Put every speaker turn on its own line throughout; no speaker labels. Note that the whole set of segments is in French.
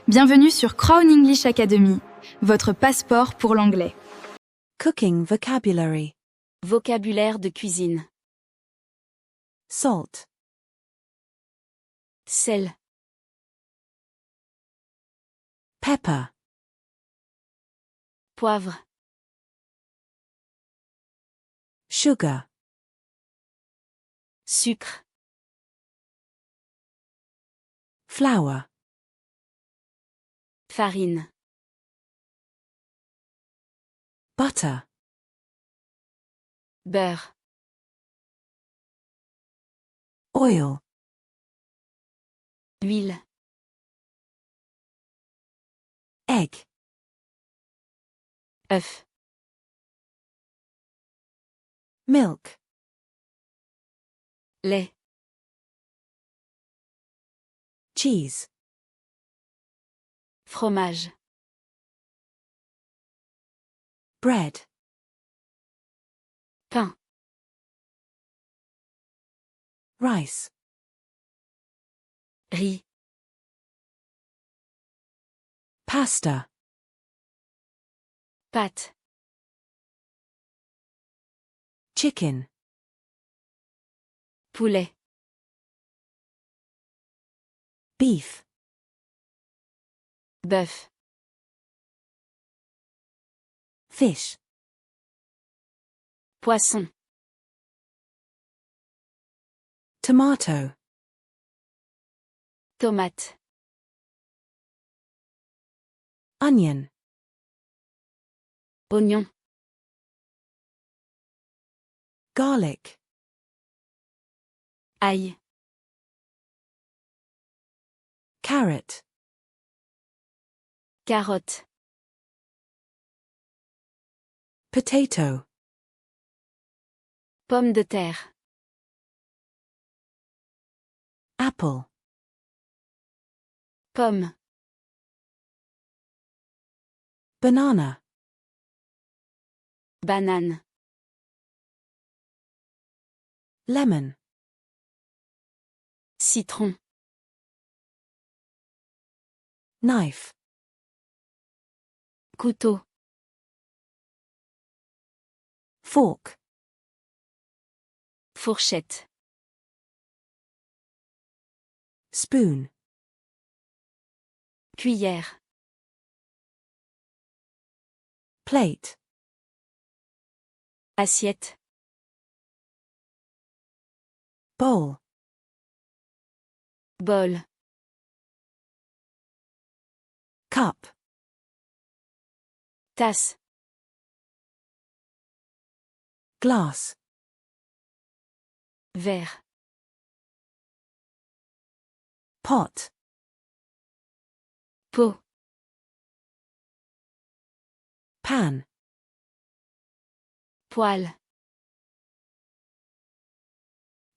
Bienvenue sur Crown English Academy, votre passeport pour l'anglais.
Cooking vocabulary.
Vocabulaire de cuisine.
Salt.
Sel.
Pepper.
Poivre.
Sugar.
Sucre.
Flour.
Farine.
Butter.
Beurre.
Oil.
Huile.
Egg.
Œuf.
Milk.
Lait.
Cheese.
Fromage.
Bread.
Pain.
Rice.
Riz.
Pasta.
Pâte.
Chicken.
Poulet.
Beef.
Bœuf.
Fish.
Poisson.
Tomato.
Tomate.
Onion.
Oignon.
Garlic.
Ail.
Carrot.
Carotte.
Potato.
Pomme de terre.
Apple.
Pomme.
Banana.
Banane.
Lemon.
Citron.
Knife.
Couteau.
Fork.
Fourchette.
Spoon.
Cuillère.
Plate.
Assiette.
Bowl.
Bol.
Cup.
Tasse.
Glass.
Verre.
Pot.
Pot.
Pan.
Poêle.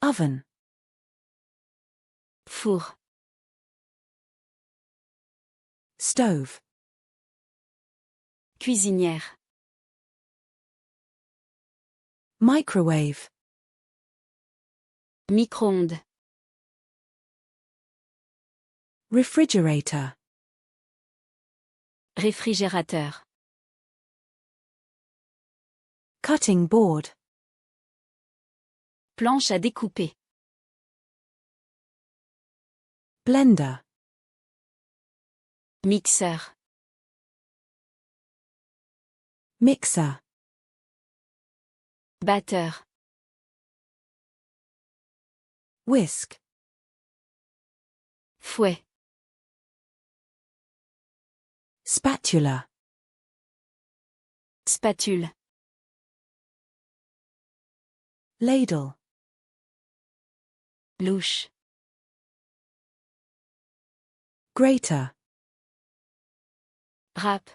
Oven.
Four.
Stove.
Cuisinière.
Microwave.
Micro-ondes.
Refrigerator.
Réfrigérateur.
Cutting board.
Planche à découper.
Blender.
Mixeur.
Mixer.
Batteur.
Whisk.
Fouet.
Spatula.
Spatule.
Ladle.
Louche.
Grater.
Râpe.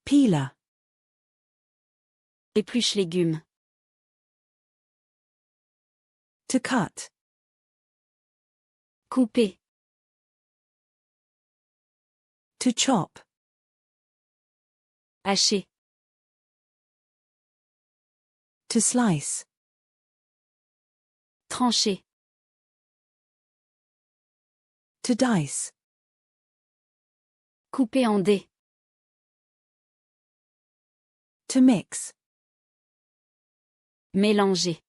Peeler.
Épluche légumes.
To cut.
Couper.
To chop.
Hacher.
To slice.
Trancher.
To dice.
Couper en dés.
To mix.
Mélanger.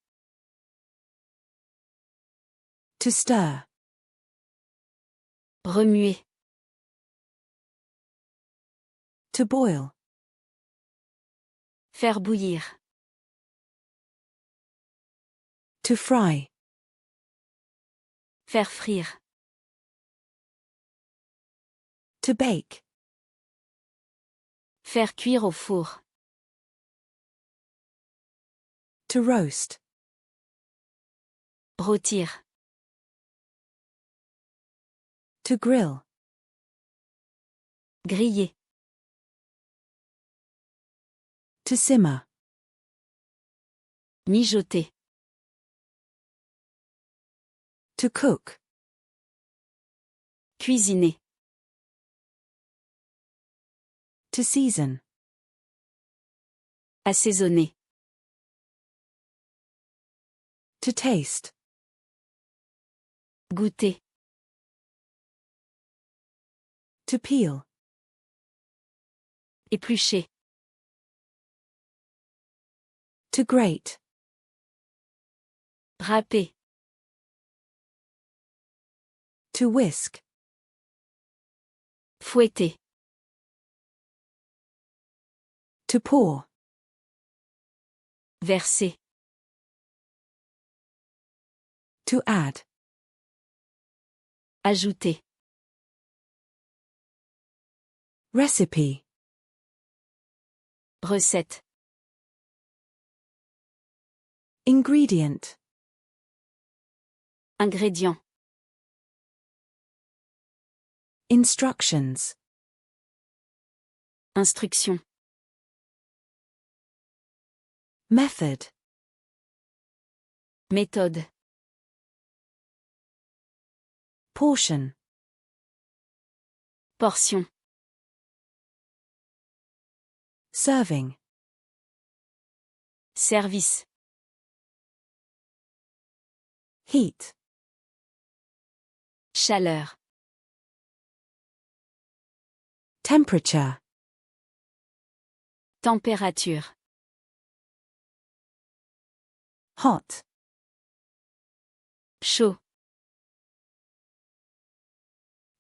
To stir.
Remuer.
To boil.
Faire bouillir.
To fry.
Faire frire.
To bake.
Faire cuire au four.
To roast.
Rôtir.
To grill.
Griller.
To simmer.
Mijoter.
To cook.
Cuisiner.
To season.
Assaisonner.
To taste.
Goûter.
To peel.
Éplucher.
To grate.
Râper.
To whisk.
Fouetter.
To pour.
Verser.
To add.
Ajouter.
Recipe.
Recette.
Ingredient.
Ingrédients.
Instructions.
Instruction.
Method.
Méthode.
Portion.
Portion.
Serving.
Service.
Heat.
Chaleur.
Temperature.
Température.
Hot.
Chaud.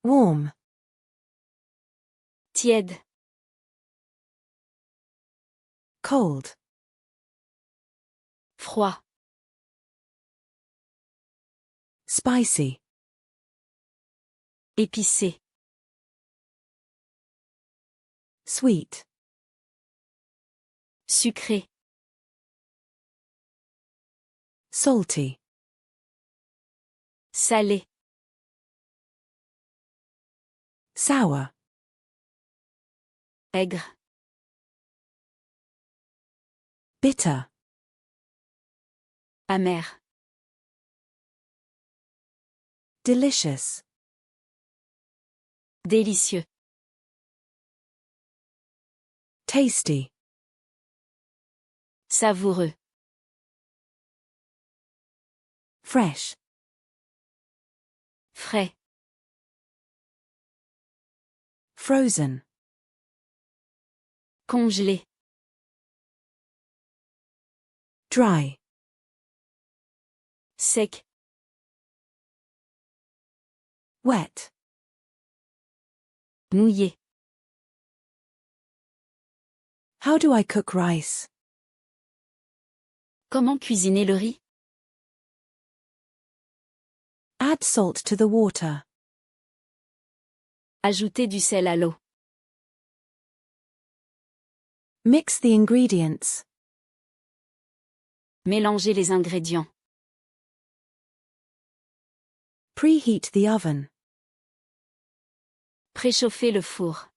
Warm.
Tiède.
Cold.
Froid.
Spicy.
Épicé.
Sweet.
Sucré.
Salty.
Salé.
Sour.
Aigre.
Bitter.
Amer.
Delicious.
Délicieux.
Tasty.
Savoureux.
Fresh.
Frais.
Frozen.
Congelé.
Dry.
Sec.
Wet.
Mouillé.
How do I cook rice?
Comment cuisiner le riz?
Add salt to the water.
Ajouter du sel à l'eau.
Mix the ingredients.
Mélanger les ingrédients.
Preheat the oven.
Préchauffer le four.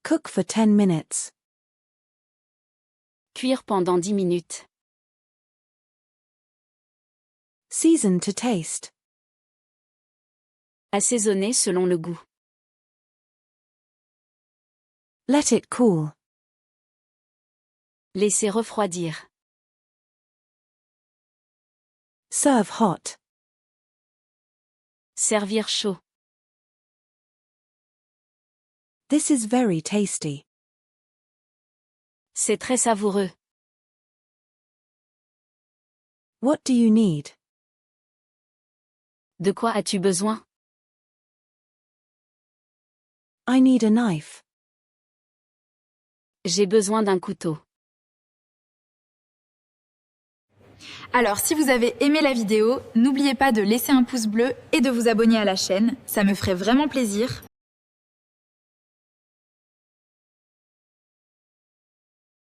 Cook for 10 minutes.
Cuire pendant 10 minutes.
Season to taste.
Assaisonner selon le goût.
Let it cool.
Laisser refroidir.
Serve hot.
Servir chaud.
This is very tasty.
C'est très savoureux.
What do you need?
De quoi as-tu besoin?
I need a knife.
J'ai besoin d'un couteau.
Alors, si vous avez aimé la vidéo, n'oubliez pas de laisser un pouce bleu et de vous abonner à la chaîne, ça me ferait vraiment plaisir.